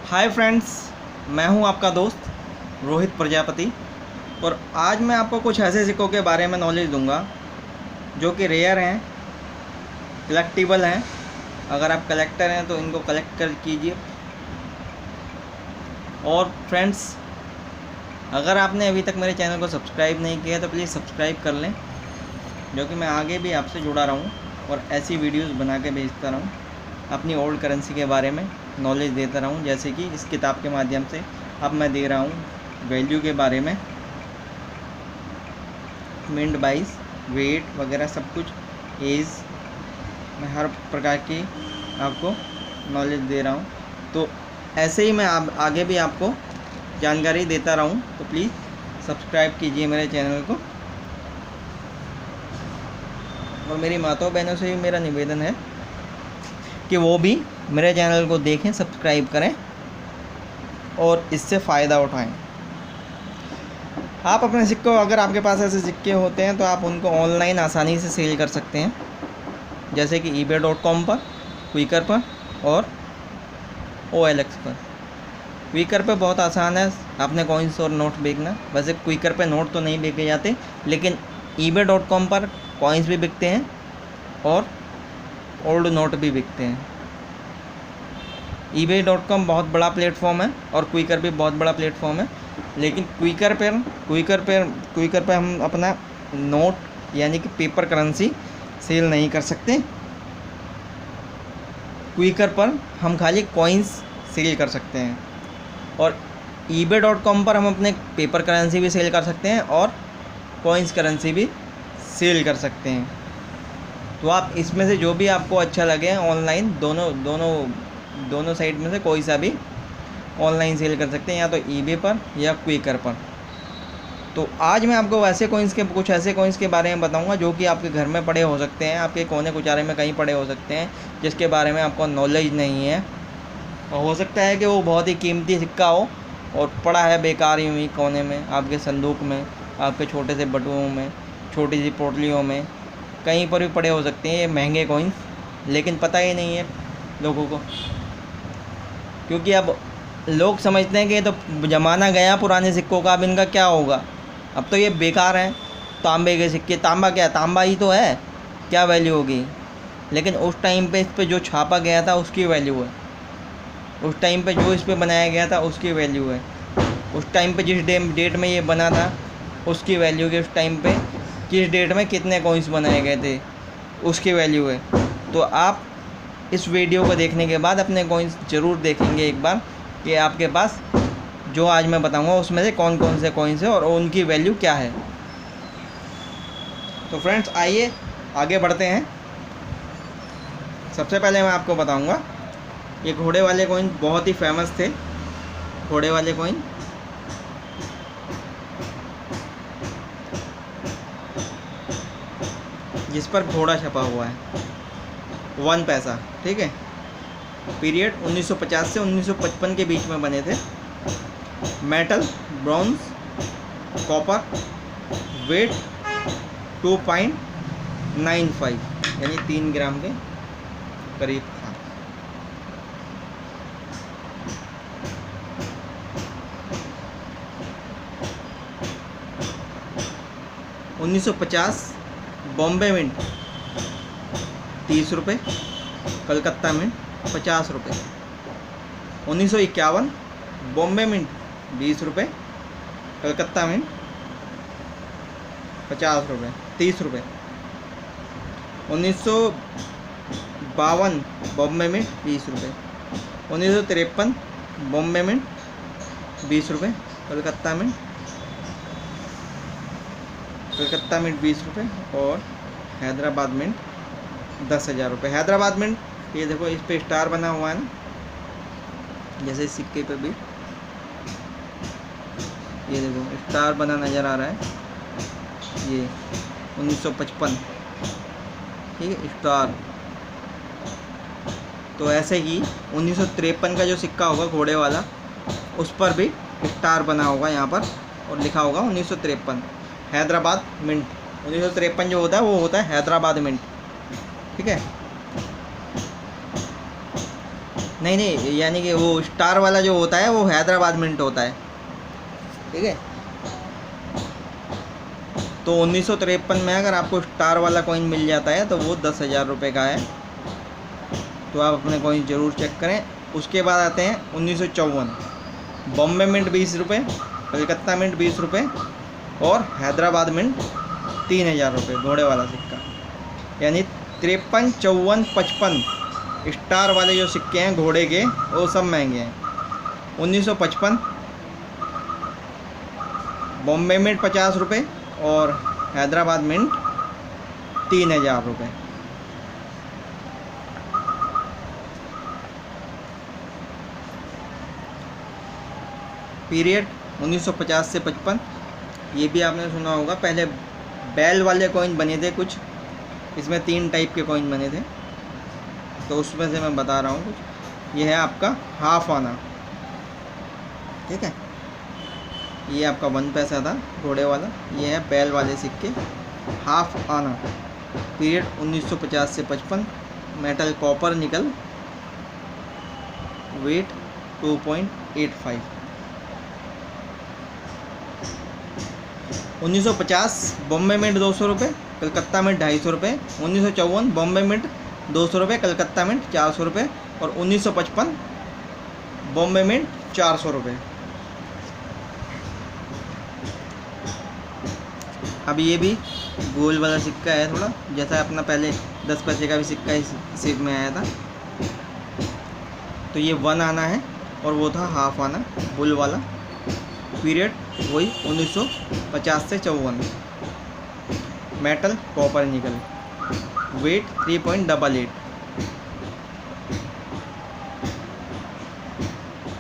Hi friends, मैं हूं आपका दोस्त रोहित प्रजापति। और आज मैं आपको कुछ ऐसे सिक्कों के बारे में नॉलेज दूंगा जो कि रेयर हैं, कलेक्टिबल हैं। अगर आप कलेक्टर हैं तो इनको कलेक्ट कर कीजिए। और फ्रेंड्स, अगर आपने अभी तक मेरे चैनल को सब्सक्राइब नहीं किया तो प्लीज़ सब्सक्राइब कर लें, जो कि मैं आगे भी आपसे जुड़ा रहूं और ऐसी वीडियोस बना के भेजता रहूं, अपनी ओल्ड करेंसी के बारे में नॉलेज देता रहूं। जैसे कि इस किताब के माध्यम से अब मैं दे रहा हूं वैल्यू के बारे में, मिंट बाइस, वेट वगैरह सब कुछ, एज, मैं हर प्रकार की आपको नॉलेज दे रहा हूं। तो ऐसे ही मैं आगे भी आपको जानकारी देता रहूं, तो प्लीज़ सब्सक्राइब कीजिए मेरे चैनल को। और मेरी माताओं बहनों से भी मेरा निवेदन है कि वो भी मेरे चैनल को देखें, सब्सक्राइब करें और इससे फ़ायदा उठाएं। आप अपने सिक्कों, अगर आपके पास ऐसे सिक्के होते हैं तो आप उनको ऑनलाइन आसानी से सेल कर सकते हैं, जैसे कि ebay.com पर, क्विकर पर और OLX पर। क्विकर पे बहुत आसान है अपने कॉइन्स और नोट बेचना। वैसे क्विकर पे नोट तो नहीं बेचे जाते, लेकिन ebay.com पर कॉइन्स भी बिकते हैं और ओल्ड नोट भी बिकते हैं। ebay.com बहुत बड़ा प्लेटफॉर्म है और क्विकर भी बहुत बड़ा प्लेटफॉर्म है, लेकिन क्विकर पर हम अपना नोट यानी कि पेपर करेंसी सेल नहीं कर सकते। क्विकर पर हम खाली कॉइन्स सेल कर सकते हैं और ebay.com पर हम अपने पेपर करेंसी भी सेल कर सकते हैं और कॉइन्स करेंसी भी सेल कर सकते हैं। तो आप इसमें से जो भी आपको अच्छा लगे ऑनलाइन, दोनों साइट में से कोई सा भी ऑनलाइन सेल कर सकते हैं, या तो eBay पर या क्विकर पर। तो आज मैं आपको कुछ ऐसे कॉइन्स के बारे में बताऊंगा जो कि आपके घर में पड़े हो सकते हैं, आपके कोने कुचारे में कहीं पड़े हो सकते हैं, जिसके बारे में आपको नॉलेज नहीं है। और हो सकता है कि वो बहुत ही कीमती सिक्का हो और पड़ा है बेकार यूँ ही कोने में, आपके संदूक में, आपके छोटे से बटुओं में, छोटी सी पोटलियों में, कहीं पर भी पड़े हो सकते हैं ये महंगे कॉइन्स, लेकिन पता ही नहीं है लोगों को। क्योंकि अब लोग समझते हैं कि ये तो ज़माना गया पुराने सिक्कों का, अब इनका क्या होगा, अब तो ये बेकार हैं तांबे के सिक्के। तांबा क्या, तांबा ही तो है, क्या वैल्यू होगी। लेकिन उस टाइम पे इस पर जो छापा गया था उसकी वैल्यू है, उस टाइम पे जो इस पर बनाया गया था उसकी वैल्यू है, उस टाइम पे जिस डेट में ये बना था उसकी वैल्यू है, उस टाइम पे किस डेट में कितने कॉइन्स बनाए गए थे उसकी वैल्यू है। तो आप इस वीडियो को देखने के बाद अपने कॉइन्स ज़रूर देखेंगे एक बार कि आपके पास जो आज मैं बताऊंगा उसमें से कौन कौन से कॉइन्स हैं और उनकी वैल्यू क्या है। तो फ्रेंड्स, आइए आगे बढ़ते हैं। सबसे पहले मैं आपको बताऊंगा, ये घोड़े वाले कॉइन बहुत ही फेमस थे। घोड़े वाले कॉइन जिस पर घोड़ा छपा हुआ है, 1 पैसा, ठीक है। पीरियड 1950 से 1955 के बीच में बने थे। मेटल, ब्रॉन्ज, कॉपर, वेट 2.95 यानी 3 ग्राम के करीब था। $1950 बॉम्बे मिंट 30 रुपये, कलकत्ता मिंट 50 रुपये। 1951 बॉम्बे मिंट 20 रुपये, कलकत्ता मिंट 50 रुपये, 30 रुपये। 1952 बॉम्बे मिंट 20 रुपये। 1953 बॉम्बे मिंट 20 रुपये, कलकत्ता मिंट 20 रुपये और हैदराबाद मिंट 10,000 रुपये। हैदराबाद मिंट, ये देखो इस पे स्टार बना हुआ है ना, जैसे इस सिक्के पे भी ये देखो स्टार बना नज़र आ रहा है, ये 1955, ठीक है, स्टार। तो ऐसे ही 1953 का जो सिक्का होगा घोड़े वाला, उस पर भी स्टार बना होगा यहाँ पर और लिखा होगा 1953 हैदराबाद मिंट। 1953 जो होता है वो होता है हैदराबाद मिंट, ठीक है। नहीं नहीं, यानी कि वो स्टार वाला जो होता है वो हैदराबाद मिंट होता है, ठीक है। तो 1953 में अगर आपको स्टार वाला कॉइन मिल जाता है तो वो 10,000 रुपये का है। तो आप अपने कॉइन ज़रूर चेक करें। उसके बाद आते हैं 1954, बॉम्बे मिंट 20 रुपये, कलकत्ता मिंट 20 रुपये और हैदराबाद मिंट 3,000 रुपये, घोड़े वाला सिक्का। यानी 53, 54, 55 स्टार वाले जो सिक्के हैं घोड़े के वो सब महंगे हैं। 1955 बॉम्बे मिंट 50 रुपये और हैदराबाद मिंट 3,000 रुपये। पीरियड 1950 से 55, ये भी आपने सुना होगा। पहले बैल वाले कॉइन बने थे कुछ, इसमें 3 टाइप के कॉइन बने थे, तो उसमें से मैं बता रहा हूँ कुछ। ये है आपका हाफ आना, ठीक है। ये आपका 1 पैसा था घोड़े वाला। ये है बैल वाले सिक्के, हाफ आना। पीरियड 1950 से 55, metal copper nickel, weight 2.85। 1950 Bombay mint 200 रुपये, कलकत्ता मिंट 250 रुपये। 1954 बॉम्बे मिंट 200 रुपये, कलकत्ता मिंट 400 रुपये और 1955 बॉम्बे मिंट 400 रुपये। अब ये भी गोल वाला सिक्का है, थोड़ा जैसा अपना पहले 10 पैसे का भी सिक्का इस शेप में आया था। तो ये 1 आना है और वो था हाफ आना, बुल वाला। पीरियड वही 1950 से 54, metal copper nickel, weight 3.88।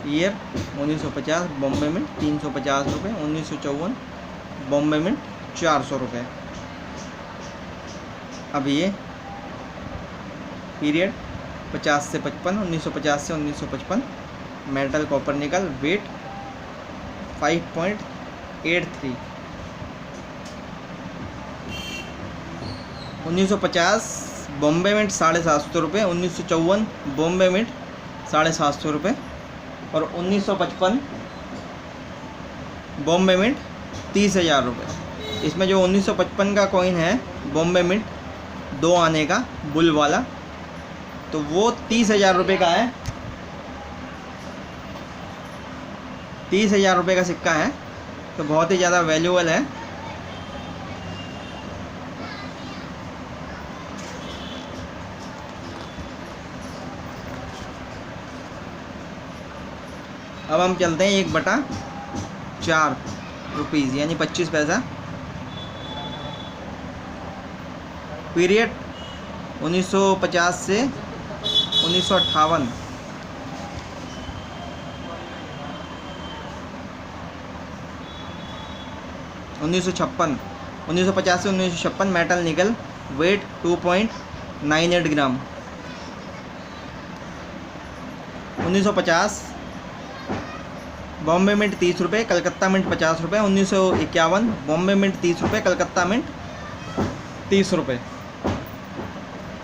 Year 1950, Bombay mint 350 रुपये। 1954 बॉम्बे मिंट 400 रुपये। अब ये पीरियड 50 से 55, 1950 से 1955, metal copper nickel, weight 5.83। 1950 Bombay mint 750 रुपये। 1954 बॉम्बे मिंट 750 रुपये और 1955 बॉम्बे मिंट 30,000 रुपये। इसमें जो 1955 का कॉइन है बॉम्बे मिंट 2 आने का बुल वाला, तो वो 30,000 रुपये का है। 30,000 रुपये का सिक्का है, तो बहुत ही ज़्यादा वैल्यूएबल है। अब हम चलते हैं 1/4 रुपीज़ यानी 25 पैसा। पीरियड 1950 से 1958, 1956, 1950 से 1956, मेटल निकल, वेट 2.98 ग्राम। 1950 बॉम्बे मिंट 30 रुपये, कलकत्ता मिंट 50 रुपये। 1951 बॉम्बे मिंट 30 रुपये, कलकत्ता मिंट 30 रुपये।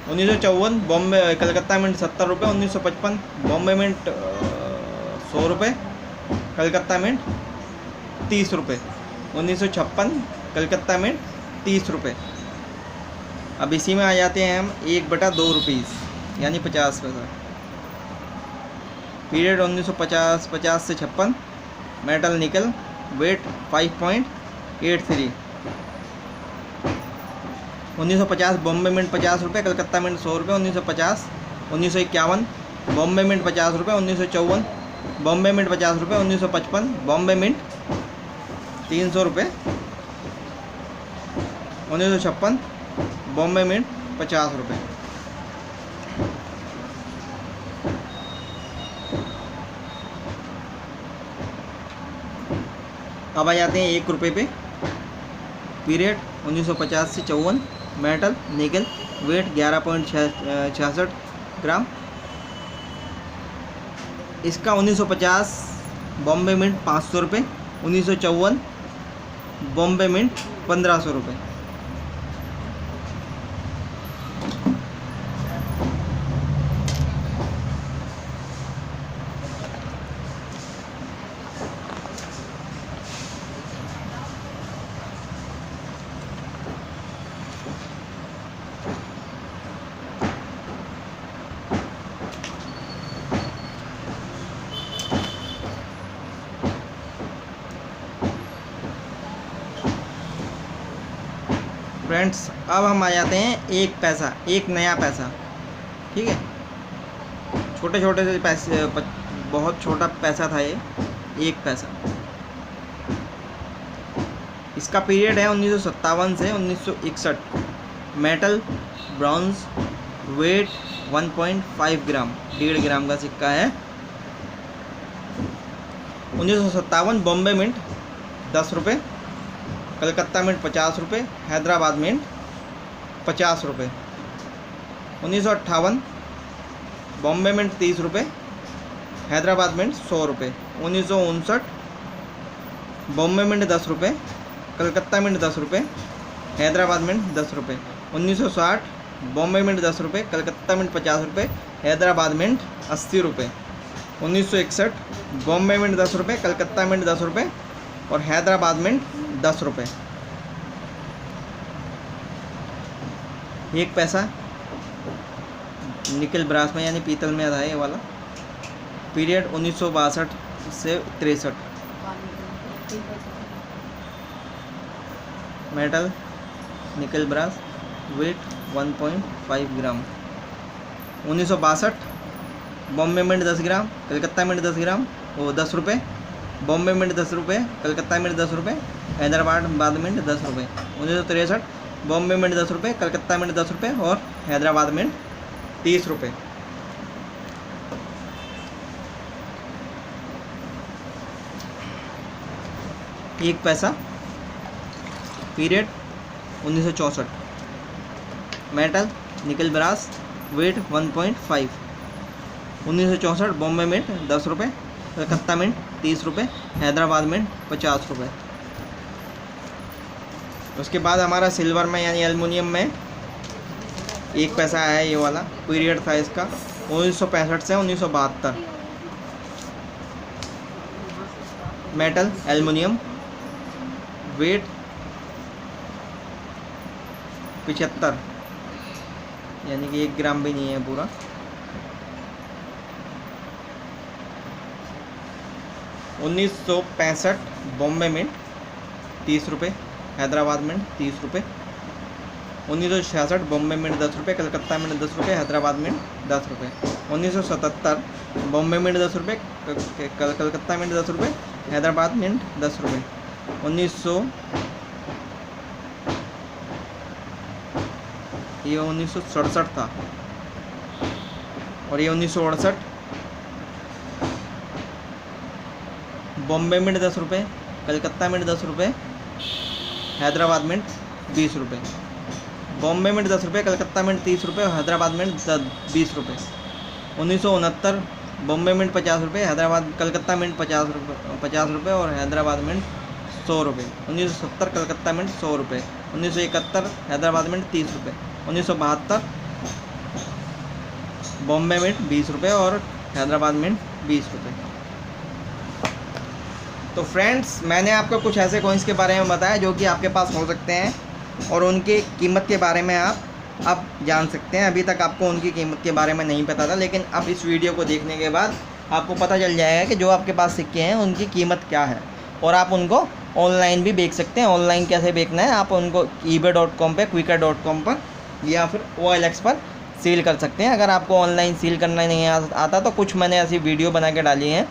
1954 बॉम्बे कलकत्ता मिंट 70 रुपये। 1955 बॉम्बे मिंट 100 रुपये, कलकत्ता मिंट 30 रुपये। 1956 कलकत्ता मिंट 30 रुपये। अब इसी में आ जाते हैं हम 1/2 रुपीज़ यानी 50 पैसा। पीरियड 1950 50 से 56, मेटल निकल, वेट 5.83। 1950 बॉम्बे मिंट 50 रुपये, कलकत्ता मिंट 100 रुपये। 1950 1951 बॉम्बे मिंट 50 रुपये। 1954 बॉम्बे मिंट 50 रुपये। 1955 बॉम्बे मिंट 300 रुपये। 1956 बॉम्बे मिंट 50 रुपये। अब आ जाते हैं 1 रुपये पे। पीरियड 1950 से 54, मेटल निकल, वेट 11.66 ग्राम। इसका 1950 बॉम्बे मिंट 500 रुपये। 1954 बॉम्बे मिंट 1500 रुपये। फ्रेंड्स अब हम आ जाते हैं एक पैसा, एक नया पैसा। ठीक है, छोटे छोटे से पैसे, बहुत छोटा पैसा था ये, एक पैसा। इसका पीरियड है 1957 से 1961। मेटल, ब्रॉन्ज, वेट 1.5 ग्राम, 1.5 ग्राम का सिक्का है। 1957 बॉम्बे मिंट 10 रुपये, कलकत्ता मिंट 50 रुपये, हैदराबाद मिंट 50 रुपये। 1958 बॉम्बे मिंट 30 रुपये, हैदराबाद मिंट 100 रुपये। 1959 बॉम्बे मिंट 10 रुपये, कलकत्ता मिंट 10 रुपये, हैदराबाद मिंट 10 रुपये। 1960 बॉम्बे मिंट 10 रुपये, कलकत्ता मिंट 50 रुपये, हैदराबाद मिंट 80 रुपये। 1961 बॉम्बे मिंट 10 रुपये, कलकत्ता मिंट 10 रुपये और हैदराबाद मिंट 10 रुपये। एक पैसा निकल ब्रास में यानी पीतल में था ये वाला। पीरियड 1962 से 63। मेटल, निकल ब्रास, वेट 1.5 ग्राम। 1962 बॉम्बे मिंट 10 ग्राम, कलकत्ता मिंट 10 ग्राम, वो 10 रुपये। बॉम्बे मिंट 10 रुपये, कलकत्ता मिंट 10 रुपये, हैदराबाद मिंट 10 रुपये। 1963 बॉम्बे मिंट 10 रुपये, कलकत्ता मिंट 10 रुपये और हैदराबाद मिंट 30 रुपये। एक पैसा, पीरियड 1964। मेटल, निकल ब्रास, वेट 1.5। 1964 बॉम्बे मिंट 10 रुपये, कलकत्ता मिंट 30 रुपये, हैदराबाद मिंट 50 रुपये। उसके बाद हमारा सिल्वर में यानी एल्युमिनियम में एक पैसा है ये वाला। पीरियड था इसका 1965 से 1972। मेटल, एल्युमिनियम, वेट 75 यानी कि 1 ग्राम भी नहीं है पूरा। $1965 बॉम्बे मिंट 30 रुपये, हैदराबाद मिंट 30 रुपये। 1966 बॉम्बे मिंट 10 रुपये, कलकत्ता मिंट 10 रुपये, हैदराबाद मिंट 10 रुपये। 1977 बॉम्बे मिंट 10 रुपये, कलकत्ता मिंट 10 रुपये, हैदराबाद मिंट 10 रुपये। 1967 था और ये 1968 बॉम्बे मिंट 10 रुपये, कलकत्ता मिंट 10 रुपये, हैदराबाद मिंट 20 रुपये। बॉम्बे मिंट 10 रुपये, कलकत्ता मिंट 30 रुपये और हैदराबाद मिंट 20 रुपये। 1969 बॉम्बे मिंट 50 रुपये, कलकत्ता मिंट 50 रुपये और हैदराबाद मिंट 100 रुपये। 1970 कलकत्ता मिंट 100 रुपये। 1971 हैदराबाद मिंट 30 रुपये। 1972 बॉम्बे मिंट 20 रुपये और हैदराबाद मिंट 20 रुपये। तो फ्रेंड्स, मैंने आपको कुछ ऐसे कॉइन्स के बारे में बताया जो कि आपके पास हो सकते हैं और उनकी कीमत के बारे में आप अब जान सकते हैं। अभी तक आपको उनकी कीमत के बारे में नहीं पता था, लेकिन अब इस वीडियो को देखने के बाद आपको पता चल जाएगा कि जो आपके पास सिक्के हैं उनकी कीमत क्या है और आप उनको ऑनलाइन भी बेच सकते हैं। ऑनलाइन कैसे बेचना है, आप उनको ebay.com पे, quikr.com पर या फिर OLX पर सेल कर सकते हैं। अगर आपको ऑनलाइन सेल करना नहीं आता तो कुछ मैंने ऐसी वीडियो बना के डाली हैं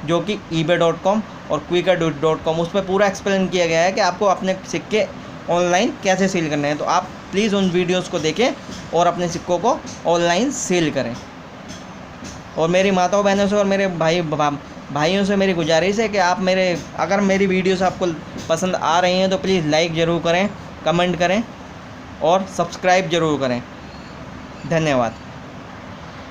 जो कि ebay.com और quikr.com, उस पर पूरा एक्सप्लेन किया गया है कि आपको अपने सिक्के ऑनलाइन कैसे सेल करने हैं। तो आप प्लीज़ उन वीडियोस को देखें और अपने सिक्कों को ऑनलाइन सेल करें। और मेरी माताओं बहनों से और मेरे भाइयों से मेरी गुजारिश है कि आप अगर मेरी वीडियोस आपको पसंद आ रही हैं तो प्लीज़ लाइक ज़रूर करें, कमेंट करें और सब्सक्राइब ज़रूर करें। धन्यवाद।